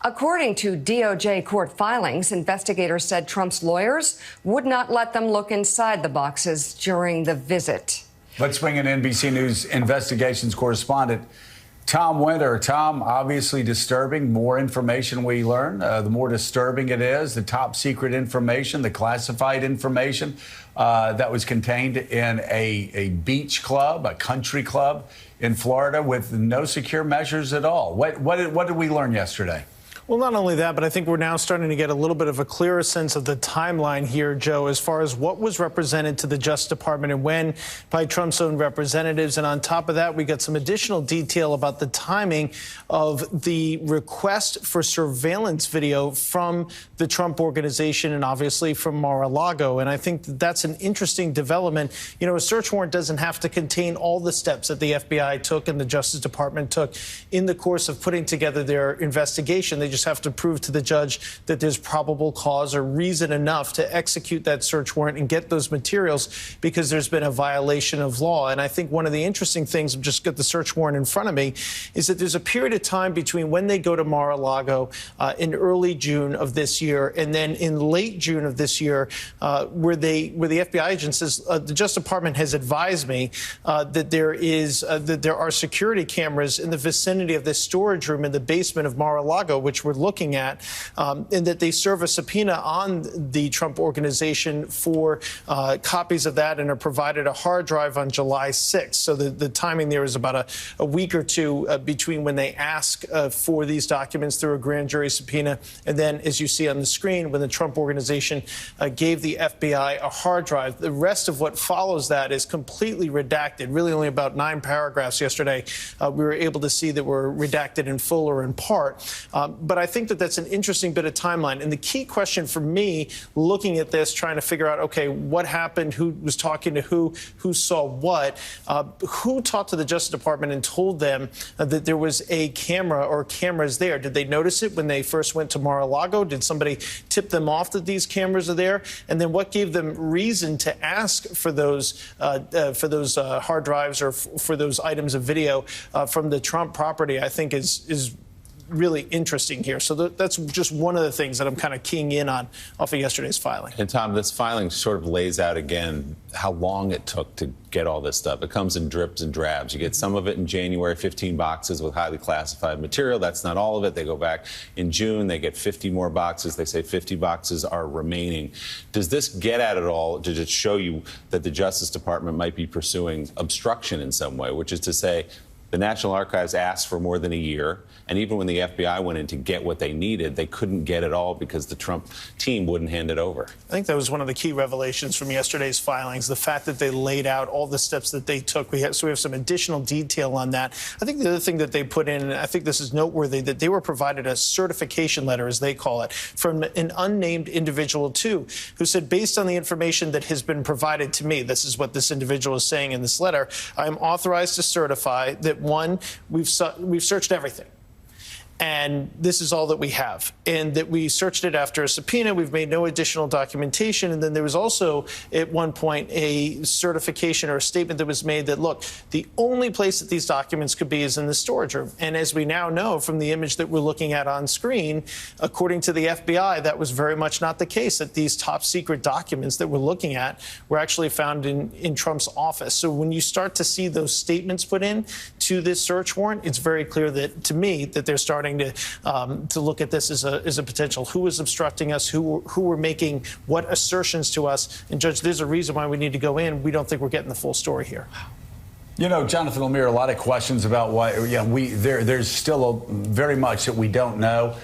According to DOJ court filings, investigators said Trump's lawyers would not let them look inside the boxes during the visit. Let's bring in NBC News investigations correspondent Tom Winter. Tom, obviously disturbing. More information we learn, the more disturbing it is. The top secret information, the classified information that was contained in a beach club, a country club in Florida with no secure measures at all. What did we learn yesterday? Well, not only that, but I think we're now starting to get a little bit of a clearer sense of the timeline here, Joe, as far as what was represented to the Justice Department and when by Trump's own representatives. And on top of that, we got some additional detail about the timing of the request for surveillance video from the Trump organization and obviously from Mar-a-Lago. And I think that's an interesting development. You know, a search warrant doesn't have to contain all the steps that the FBI took and the Justice Department took in the course of putting together their investigation. They just have to prove to the judge that there's probable cause or reason enough to execute that search warrant and get those materials because there's been a violation of law. And I think one of the interesting things, just got the search warrant in front of me, is that there's a period of time between when they go to Mar-a-Lago in early June of this year and then in late June of this year where the FBI agent says the Justice Department has advised me that there are security cameras in the vicinity of this storage room in the basement of Mar-a-Lago, which we're looking at, and that they serve a subpoena on the Trump organization for copies of that and are provided a hard drive on July 6th. So the timing there is about a week or two between when they ask for these documents through a grand jury subpoena and then, as you see on the screen, when the Trump organization gave the FBI a hard drive. The rest of what follows that is completely redacted, really only about 9 paragraphs yesterday. We were able to see that were redacted in full or in part. But I think that that's an interesting bit of timeline. And the key question for me, looking at this, trying to figure out, OK, what happened, who was talking to who saw what, who talked to the Justice Department and told them that there was a camera or cameras there? Did they notice it when they first went to Mar-a-Lago? Did somebody tip them off that these cameras are there? And then what gave them reason to ask for those hard drives or for those items of video from the Trump property, I think is really interesting here. So that's just one of the things that I'm kind of keying in on off of yesterday's filing. And Tom, this filing sort of lays out again how long it took to get all this stuff. It comes in drips and drabs. You get some of it in January, 15 boxes with highly classified material. That's not all of it. They go back in June, they get 50 more boxes. They say 50 boxes are remaining. Does this get at it all to just show you that the Justice Department might be pursuing obstruction in some way, which is to say, the National Archives asked for more than a year, and even when the FBI went in to get what they needed, they couldn't get it all because the Trump team wouldn't hand it over. I think that was one of the key revelations from yesterday's filings, the fact that they laid out all the steps that they took. So we have some additional detail on that. I think the other thing that they put in, and I think this is noteworthy, that they were provided a certification letter, as they call it, from an unnamed individual, too, who said, based on the information that has been provided to me, this is what this individual is saying in this letter, I am authorized to certify that, one, we've searched everything. And this is all that we have. And that we searched it after a subpoena. We've made no additional documentation. And then there was also, at one point, a certification or a statement that was made that, look, the only place that these documents could be is in the storage room. And as we now know from the image that we're looking at on screen, according to the FBI, that was very much not the case, that these top secret documents that we're looking at were actually found in Trump's office. So when you start to see those statements put in to this search warrant, it's very clear that, to me, that they're starting to look at this as a potential. Who is obstructing us? Who were making what assertions to us? And, Judge, there's a reason why we need to go in. We don't think we're getting the full story here. You know, Jonathan Lemire, a lot of questions about why. Yeah, there's still very much that we don't know.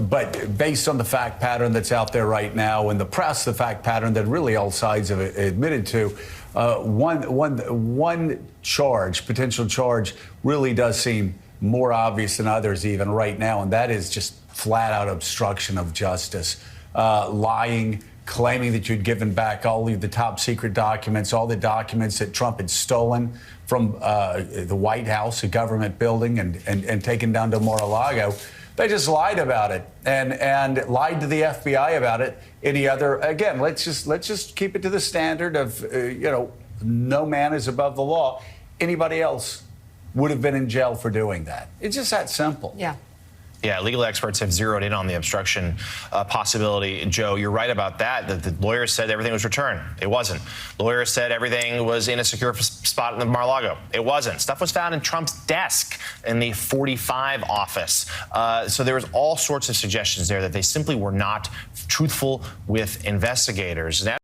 But based on the fact pattern that's out there right now in the press, the fact pattern that really all sides have admitted to, one charge, potential charge, really does seem more obvious than others even right now, and that is just flat-out obstruction of justice, lying, claiming that you'd given back all of the top secret documents, all the documents that Trump had stolen from the White House, a government building, and taken down to Mar-a-Lago. They just lied about it and lied to the FBI about it. Any other, again, let's just keep it to the standard of, no man is above the law. Anybody else would have been in jail for doing that. It's just that simple. Yeah. Yeah, legal experts have zeroed in on the obstruction possibility. Joe, you're right about that. The lawyers said everything was returned. It wasn't. Lawyers said everything was in a secure spot in the Mar-a-Lago. It wasn't. Stuff was found in Trump's desk in the 45 office. So there was all sorts of suggestions there that they simply were not truthful with investigators. Now